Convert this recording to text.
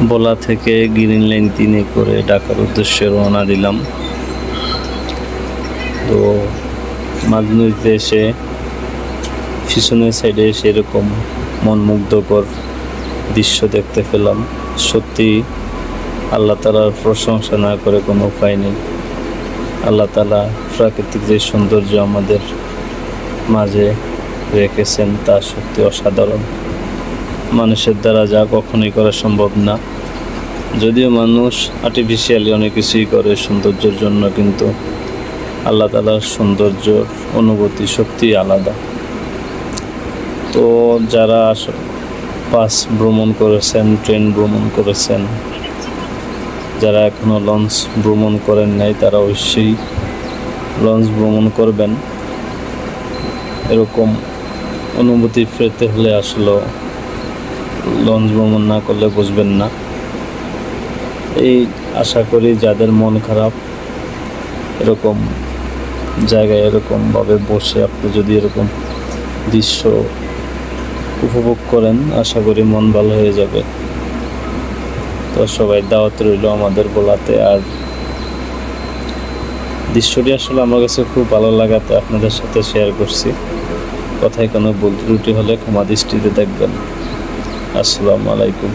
ভোলা থেকে green line 3-এ করে ঢাকার উদ্দেশ্যে রওনা দিলাম। তো মাঝনদীতে এসে পিছনের সাইডে সেরকম মনমুগ্ধকর দৃশ্য দেখতে পেলাম। সত্যি আল্লাহ তাআলার প্রশংসা না করে কোনো উপায় নেই। আল্লাহ তাআলা প্রাকৃতিক যে সৌন্দর্য আমাদের মাঝে রেখেছেন তা সত্যি অসাধারণ। মানুষের দ্বারা যা কখনোই করা সম্ভব না। যদিও মানুষ আর্টিফিশিয়ালি অনেক কিছুই করে সৌন্দর্যের জন্য, কিন্তু আল্লাহ তাআলার সৌন্দর্যর অনুভূতি সত্যিই আলাদা। তো যারা বাস ভ্রমণ করেছেন, ট্রেন ভ্রমণ করেছেন, যারা এখনও লঞ্চ ভ্রমণ করেন নাই, তারা অবশ্যই লঞ্চ ভ্রমণ করবেন। এরকম অনুভূতি পেতে হলে আসলে লঞ্চ ভ্রমণ না করলে বুঝবেন না। এই আশা করি যাদের মন খারাপ, এরকম জায়গায় এরকমভাবে বসে আপনি যদি এরকম দৃশ্য উপভোগ করেন, আশা করি মন ভালো হয়ে যাবে। তো সবাই দাওয়াত রইল আমাদের ভোলাতে। আর দৃশ্যটি আসলে আমার কাছে খুব ভালো লাগাতে আপনাদের সাথে শেয়ার করছি। কথায় কোনো ভুল ত্রুটি হলে ক্ষমা দৃষ্টিতে দেখবেন। আসসালামু আলাইকুম।